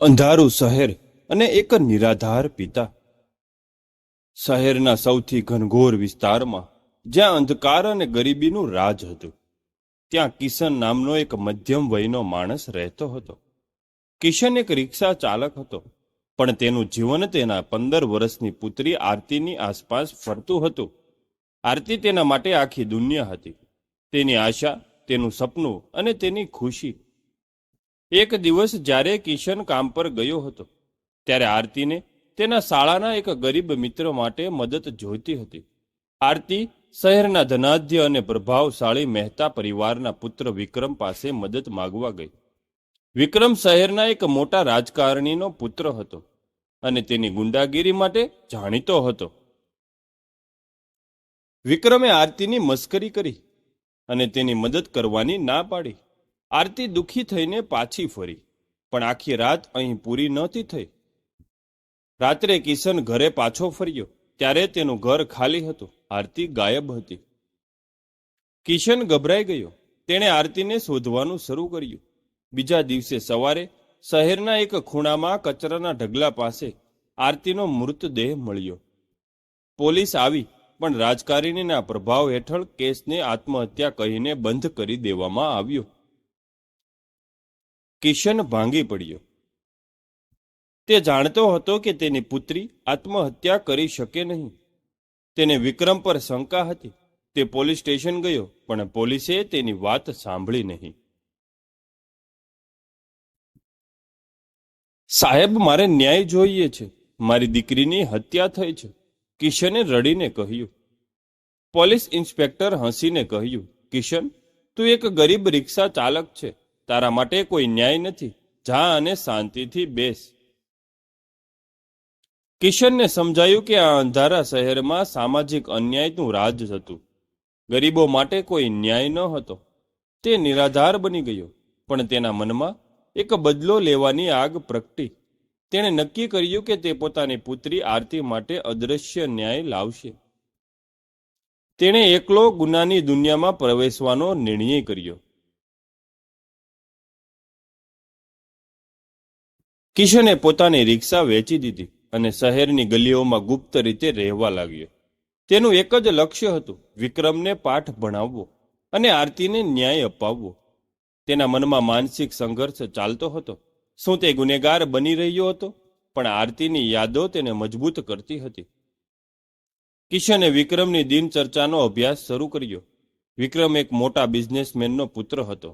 અંધારું શહેર અને એક નિરાધાર પિતા. શહેરના સૌથી ઘનઘોર વિસ્તારમાં, જ્યાં અંધકાર અને ગરીબીનું રાજ હતું, ત્યાં કિશન નામનો એક મધ્યમ વયનો માણસ રહેતો હતો. કિશન એક રિક્ષા ચાલક હતો, પણ તેનું જીવન તેના 15 વર્ષની પુત્રી આરતીની આસપાસ ફરતું હતું. આરતી તેના માટે આખી દુનિયા હતી, તેની આશા, તેનું સપનું અને તેની ખુશી. એક દિવસ જ્યારે કિશન કામ પર ગયો હતો, ત્યારે આરતીને તેના શાળાના એક ગરીબ મિત્ર માટે મદદ જોઈતી હતી. આરતી શહેરના ધનાઢ્ય અને પ્રભાવશાળી મહેતા પરિવારના પુત્ર વિક્રમ પાસે મદદ માંગવા ગઈ. વિક્રમ શહેરના એક મોટા રાજકારણીનો પુત્ર હતો અને તેની ગુંડાગીરી માટે જાણીતો હતો. વિક્રમે આરતીની મસ્કરી કરી અને તેની મદદ કરવાની ના પાડી. આરતી દુઃખી થઈને પાછી ફરી, પણ આખી રાત અહીં પૂરી નહોતી થઈ. રાત્રે કિશન ઘરે પાછો ફર્યો ત્યારે તેનું ઘર ખાલી હતું. આરતી ગાયબ હતી. કિશન ગભરાઈ ગયો. તેણે આરતીને શોધવાનું શરૂ કર્યું. બીજા દિવસે સવારે શહેરના એક ખૂણામાં કચરાના ઢગલા પાસે આરતીનો મૃતદેહ મળ્યો. પોલીસ આવી, પણ રાજકારણીના પ્રભાવ હેઠળ કેસને આત્મહત્યા કહીને બંધ કરી દેવામાં આવ્યો. કિશન ભાંગી પડ્યો. તે જાણતો હતો કે તેની પુત્રી આત્મહત્યા કરી શકે નહીં. તેને વિક્રમ પર શંકા હતી. તે પોલીસ સ્ટેશન ગયો, પણ પોલીસે તેની વાત સાંભળી નહીં. સાહેબ, મારે ન્યાય જોઈએ છે. મારી દીકરીની હત્યા થઈ છે, કિશને રડીને કહ્યું. પોલીસ ઇન્સ્પેક્ટર હસીને કહ્યું, કિશન, તું એક ગરીબ રિક્ષા ચાલક છે. તારા માટે કોઈ ન્યાય નથી. જા અને શાંતિથી બેસ. કિશનને સમજાયું કે આ અંધારા શહેરમાં સામાજિક અન્યાયનું રાજ હતું. ગરીબો માટે કોઈ ન્યાય ન હતો. તે નિરાધાર બની ગયો, પણ તેના મનમાં એક બદલો લેવાની આગ પ્રગટી. તેણે નક્કી કર્યું કે તે પોતાની પુત્રી આરતી માટે અદ્રશ્ય ન્યાય લાવશે. તેણે એકલો ગુનાની દુનિયામાં પ્રવેશવાનો નિર્ણય કર્યો. કિશને પોતાની રિક્ષા વેચી દીધી અને શહેરની ગલીઓમાં ગુપ્ત રીતે રહેવા લાગ્યો. તેનું એક જ લક્ષ્ય હતું, વિક્રમને પાઠ ભણાવવો અને આરતીને ન્યાય અપાવવો. તેના મનમાં માનસિક સંઘર્ષ ચાલતો હતો. શું તે ગુનેગાર બની રહ્યો હતો? પણ આરતીની યાદો તેને મજબૂત કરતી હતી. કિશને વિક્રમની દિનચર્ચાનો અભ્યાસ શરૂ કર્યો. વિક્રમ એક મોટા બિઝનેસમેનનો પુત્ર હતો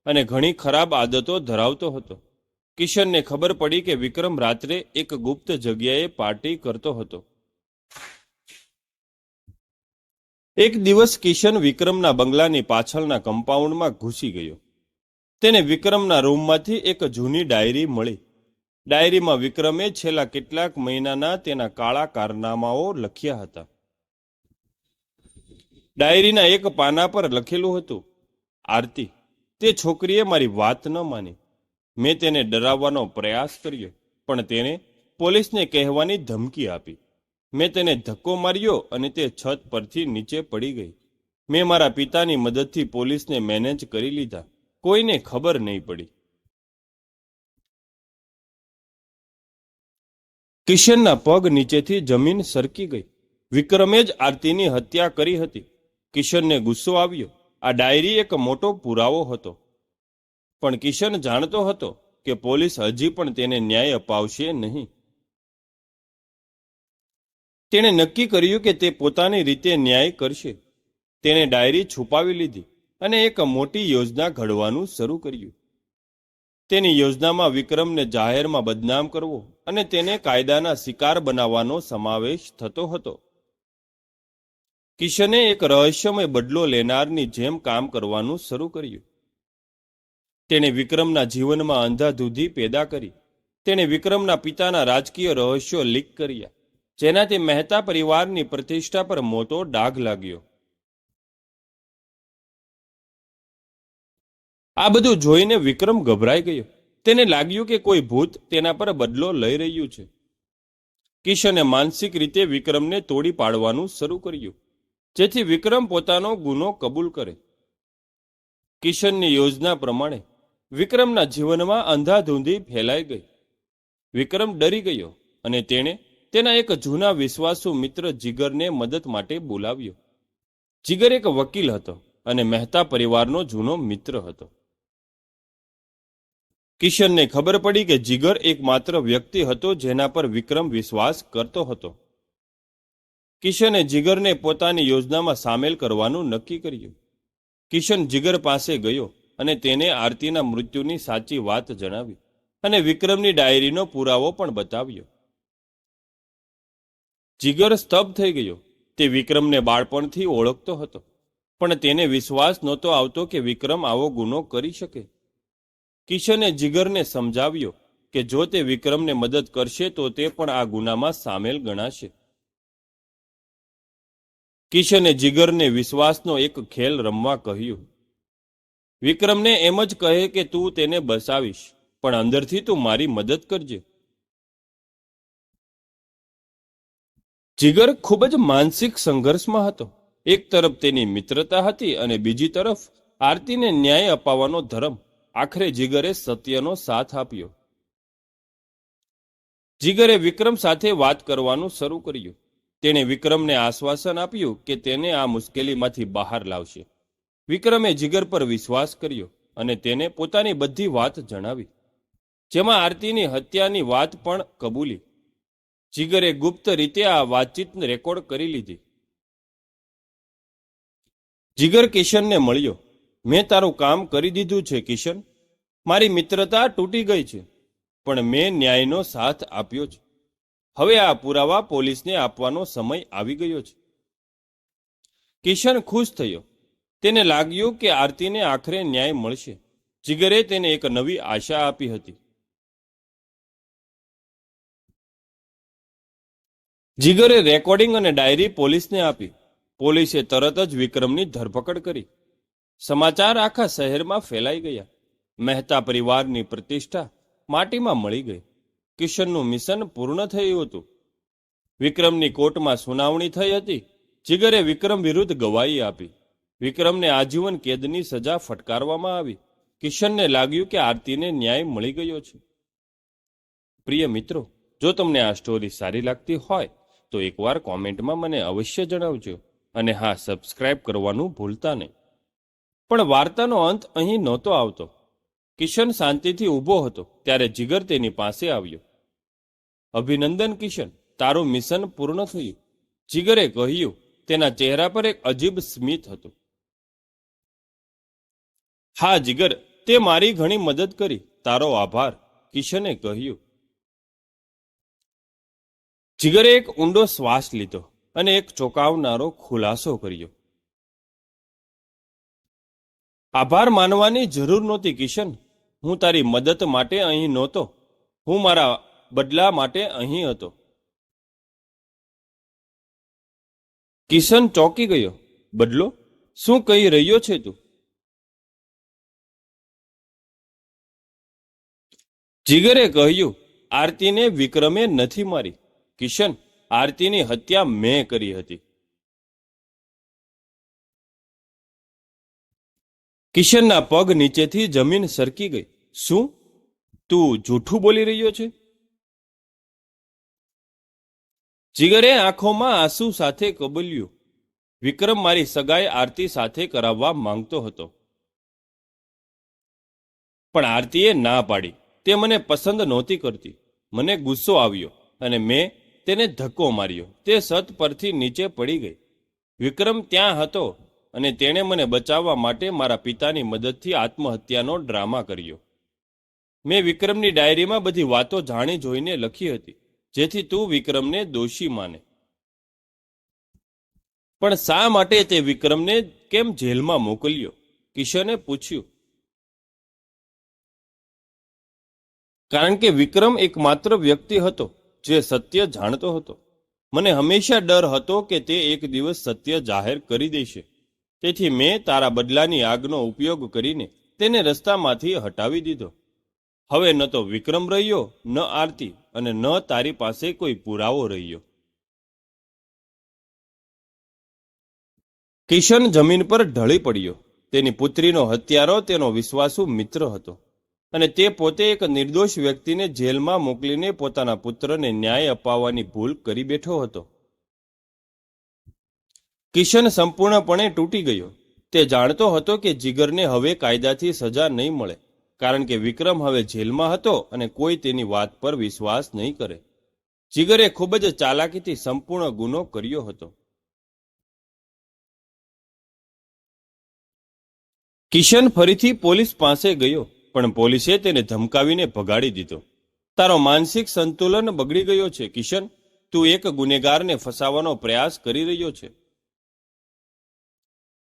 અને ઘણી ખરાબ આદતો ધરાવતો હતો. કિશનને ખબર પડી કે વિક્રમ રાત્રે એક ગુપ્ત જગ્યાએ પાર્ટી કરતો હતો. એક દિવસ કિશન વિક્રમના બંગલાની પાછળના કમ્પાઉન્ડમાં ઘૂસી ગયો. તેને વિક્રમના રૂમમાંથી એક જૂની ડાયરી મળી. ડાયરીમાં વિક્રમે છેલ્લા કેટલાક મહિનાના તેના કાળા કારનામાઓ લખ્યા હતા. ડાયરીના એક પાના પર લખેલું હતું, આરતી, તે છોકરીએ મારી વાત ન માની. મેં તેને ડરાવવાનો પ્રયાસ કર્યો, પણ તેણે પોલીસને કહેવાની ધમકી આપી. મેં તેને ધક્કો માર્યો અને તે છત પરથી નીચે પડી ગઈ. મેં મારા પિતાની મદદથી પોલીસને મેનેજ કરી લીધા. કોઈને ખબર નહીં પડી. કિશનના પગ નીચેથી જમીન સરકી ગઈ. વિક્રમે જ આરતીની હત્યા કરી હતી. કિશનને ગુસ્સો આવ્યો. આ ડાયરી એક મોટો પુરાવો હતો. પણ કિશન જાણતો હતો કે પોલીસ હજી પણ તેને ન્યાય અપાવશે નહીં. તેણે નક્કી કર્યું કે તે પોતાની રીતે ન્યાય કરશે. તેણે ડાયરી છુપાવી લીધી અને એક મોટી યોજના ઘડવાનું શરૂ કર્યું. તેની યોજનામાં વિક્રમને જાહેરમાં બદનામ કરવો અને તેને કાયદાના શિકાર બનાવવાનો સમાવેશ થતો હતો. કિશને એક રહસ્યમય બદલો લેનારની જેમ કામ કરવાનું શરૂ કર્યું. તેણે વિક્રમના જીવનમાં અંધાધૂંધી પેદા કરી. તેણે વિક્રમના પિતાના રાજકીય રહસ્યો લીક કર્યા, જેનાથી મહેતા પરિવારની પ્રતિષ્ઠા પર મોટો ડાઘ લાગ્યો. આ બધું જોઈને વિક્રમ ગભરાઈ ગયો. તેને લાગ્યું કે કોઈ ભૂત તેના પર બદલો લઈ રહ્યું છે. કિશને માનસિક રીતે વિક્રમને તોડી પાડવાનું શરૂ કર્યું, જેથી વિક્રમ પોતાનો ગુનો કબૂલ કરે. કિશનની યોજના પ્રમાણે વિક્રમના જીવનમાં અંધાધૂંધી ફેલાઈ ગઈ. વિક્રમ ડરી ગયો અને તેણે તેના એક જૂના વિશ્વાસુ મિત્ર જીગરને મદદ માટે બોલાવ્યો. જીગર એક વકીલ હતો અને મહેતા પરિવારનો જૂનો મિત્ર હતો. કિશનને ખબર પડી કે જીગર એકમાત્ર વ્યક્તિ હતો જેના પર વિક્રમ વિશ્વાસ કરતો હતો. કિશને જીગરને પોતાની યોજનામાં સામેલ કરવાનું નક્કી કર્યું. કિશન જીગર પાસે ગયો અને તેને આરતીના મૃત્યુની સાચી વાત જણાવી અને વિક્રમની ડાયરીનો પુરાવો પણ બતાવ્યો. જીગર સ્તબ્ધ થઈ ગયો. તે વિક્રમને બાળપણથી ઓળખતો હતો, પણ તેને વિશ્વાસ નહોતો આવતો કે વિક્રમ આવો ગુનો કરી શકે. કિશને જીગરને સમજાવ્યો કે જો તે વિક્રમને મદદ કરશે તો તે પણ આ ગુનામાં સામેલ ગણાશે. કિશને જીગરને વિશ્વાસનો એક ખેલ રમવા કહ્યું. વિક્રમને એમ જ કહે કે તું તેને બચાવીશ, પણ અંદરથી તું મારી મદદ કરજે. જીગર ખૂબ જ માનસિક સંઘર્ષમાં હતો. એક તરફ તેની મિત્રતા હતી અને બીજી તરફ આરતીને ન્યાય અપાવવાનો ધર્મ. આખરે જીગરે સત્યનો સાથ આપ્યો. જીગરે વિક્રમ સાથે વાત કરવાનું શરૂ કર્યું. તેણે વિક્રમને આશ્વાસન આપ્યું કે તેને આ મુશ્કેલીમાંથી બહાર લાવશે. વિક્રમે જીગર પર વિશ્વાસ કર્યો અને તેને પોતાની બધી વાત જણાવી, જેમાં આરતીની હત્યાની વાત પણ કબૂલી. જીગરે ગુપ્ત રીતે આ વાતચીત રેકોર્ડ કરી લીધી. જીગર કિશનને મળ્યો. મેં તારું કામ કરી દીધું છે કિશન. મારી મિત્રતા તૂટી ગઈ છે, પણ મેં ન્યાયનો સાથ આપ્યો છે. હવે આ પુરાવા પોલીસને આપવાનો સમય આવી ગયો છે. કિશન ખુશ થયો. તેને લાગ્યું કે આરતીને આખરે ન્યાય મળશે. જીગરે તેને એક નવી આશા આપી હતી. જીગરે રેકોર્ડિંગ અને ડાયરી પોલીસને આપી. પોલીસે તરત જ વિક્રમની ધરપકડ કરી. સમાચાર આખા શહેરમાં ફેલાઈ ગયા. મહેતા પરિવારની પ્રતિષ્ઠા માટીમાં મળી ગઈ. કિશનનું મિશન પૂર્ણ થયું હતું. વિક્રમની કોર્ટમાં સુનાવણી થઈ હતી. જીગરે વિક્રમ વિરુદ્ધ ગવાહી આપી. વિક્રમને આજીવન કેદની સજા ફટકારવામાં આવી. કિશનને લાગ્યું કે આરતીને ન્યાય મળી ગયો છે. પ્રિય મિત્રો, જો તમને આ સ્ટોરી સારી લાગતી હોય તો એકવાર કોમેન્ટમાં મને અવશ્ય જણાવજો. અને હા, સબસ્ક્રાઇબ કરવાનું ભૂલતા નહીં. પણ વાર્તાનો અંત અહીં નહોતો આવતો. કિશન શાંતિથી ઊભો હતો ત્યારે જીગર તેની પાસે આવ્યો. અભિનંદન કિશન, તારું મિશન પૂર્ણ થયું. જીગરે કહ્યું. તેના ચહેરા પર એક અજીબ સ્મિત હતું. હા જીગર, તે મારી ઘણી મદદ કરી. તારો આભાર, કિશને કહ્યું. જીગરે એક ઊંડો શ્વાસ લીધો અને એક ચોંકાવનારો ખુલાસો કર્યો. આભાર માનવાની જરૂર નહોતી કિશન. હું તારી મદદ માટે અહીં નહોતો. હું મારા બદલા માટે અહીં હતો. કિશન ચોંકી ગયો. બદલો? શું કહી રહ્યો છે તું? જીગરે કહ્યું. આરતીને વિક્રમે નથી મારી કિશન. આરતીની હત્યા મેં કરી હતી. કિશનના પગ નીચેથી જમીન સરકી ગઈ. શું? તું જૂઠું બોલી રહ્યો છે? જીગરે આંખોમાં આંસુ સાથે કબૂલ્યું. વિક્રમ મારી સગાઈ આરતી સાથે કરાવવા માંગતો હતો, પણ આરતીએ ના પાડી. તે મને પસંદ નહોતી કરતી. મને ગુસ્સો આવ્યો અને મેં તેને ધક્કો માર્યો. તે છત પરથી નીચે પડી ગઈ. વિક્રમ ત્યાં હતો અને તેણે મને બચાવવા માટે મારા પિતાની મદદથી આત્મહત્યાનો ડ્રામા કર્યો. મેં વિક્રમની ડાયરીમાં બધી વાતો જાણી જોઈને લખી હતી, જેથી તું વિક્રમને દોષી માને. પણ શા માટે તે વિક્રમને કેમ જેલમાં મોકલ્યો? કિશને પૂછ્યું. કારણ કે વિક્રમ એકમાત્ર વ્યક્તિ હતો જે સત્ય જાણતો હતો. મને હંમેશા ડર હતો કે તે એક દિવસ સત્ય જાહેર કરી દેશે. તેથી મેં તારા બદલાની આગનો ઉપયોગ કરીને તેને રસ્તામાંથી હટાવી દીધો. હવે ન તો વિક્રમ રહ્યો, ન આરતી, અને ન તારી પાસે કોઈ પુરાવો રહ્યો. કિશન જમીન પર ઢળી પડ્યો. તેની પુત્રીનો હત્યારો તેનો વિશ્વાસુ મિત્ર હતો. અને તે પોતે એક નિર્દોષ વ્યક્તિને જેલમાં મોકલીને પોતાના પુત્રને ન્યાય અપાવવાની ભૂલ કરી બેઠો હતો. કિશન સંપૂર્ણપણે તૂટી ગયો. તે જાણતો હતો કે જીગરને હવે કાયદાથી સજા નહીં મળે, કારણ કે વિક્રમ હવે જેલમાં હતો અને કોઈ તેની વાત પર વિશ્વાસ નહીં કરે. જીગરે ખૂબ જ ચાલાકીથી સંપૂર્ણ ગુનો કર્યો હતો. કિશન ફરીથી પોલીસ પાસે ગયો, પણ પોલીસે તેને ધમકાવીને ભગાડી દીધો. તારો માનસિક સંતુલન બગડી ગયો છે કિશન. તું એક ગુનેગારને ફસાવવાનો પ્રયાસ કરી રહ્યો છે.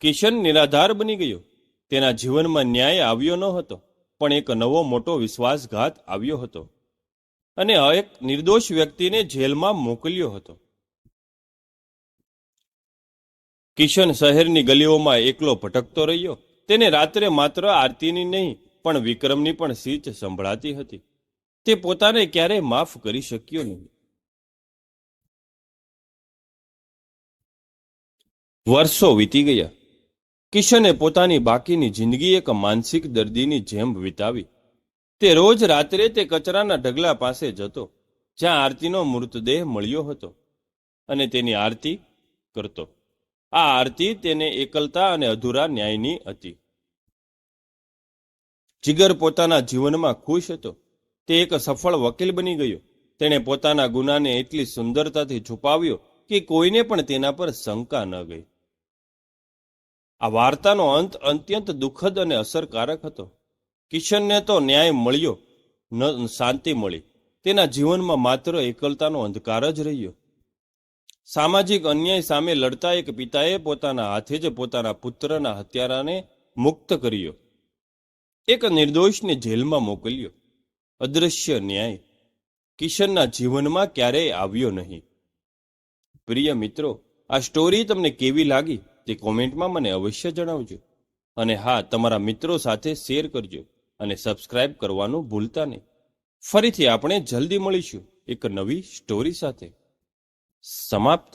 કિશન નિરાધાર બની ગયો. તેના જીવનમાં ન્યાય આવ્યો ન હતો, પણ એક નવો મોટો વિશ્વાસઘાત આવ્યો હતો અને એક નિર્દોષ વ્યક્તિને જેલમાં મોકલ્યો હતો. કિશન શહેરની ગલીઓમાં એકલો ભટકતો રહ્યો. તેને રાત્રે માત્ર આરતીની નહીં પણ વિક્રમની પણ સીચ સંભળાતી હતી. તે પોતાને ક્યારેય માફ કરી શક્યો નહીં. વર્ષો વીતી ગયા. કિશને પોતાની બાકીની જિંદગી એક માનસિક દર્દીની જેમ વિતાવી. તે રોજ રાત્રે તે કચરાના ઢગલા પાસે જતો, જ્યાં આરતીનો મૃતદેહ મળ્યો હતો, અને તેની આરતી કરતો. આ આરતી તેને એકલતા અને અધૂરા ન્યાયની હતી. જીગર પોતાના જીવનમાં ખુશ હતો. તે એક સફળ વકીલ બની ગયો. તેણે પોતાના ગુનાને એટલી સુંદરતાથી છુપાવ્યો કે કોઈને પણ તેના પર શંકા ન ગઈ. આ વાર્તાનો અંત અત્યંત દુઃખદ અને અસરકારક હતો. કિશનને તો ન્યાય મળ્યો, ન શાંતિ મળી. તેના જીવનમાં માત્ર એકલતાનો અંધકાર જ રહ્યો. સામાજિક અન્યાય સામે લડતા એક પિતાએ પોતાના હાથે જ પોતાના પુત્રના હત્યારાને મુક્ત કર્યો. એક નિર્દોષને જેલમાં મોકલ્યો. અદૃશ્ય ન્યાય કિશનના જીવનમાં ક્યારેય આવ્યો નહીં. પ્રિય મિત્રો, આ સ્ટોરી તમને કેવી લાગી તે કોમેન્ટમાં મને અવશ્ય જણાવજો. અને હા, તમારા મિત્રો સાથે શેર કરજો અને સબસ્ક્રાઇબ કરવાનું ભૂલતા નહીં. ફરીથી આપણે જલ્દી મળીશું એક નવી સ્ટોરી સાથે. સમાપ્ત.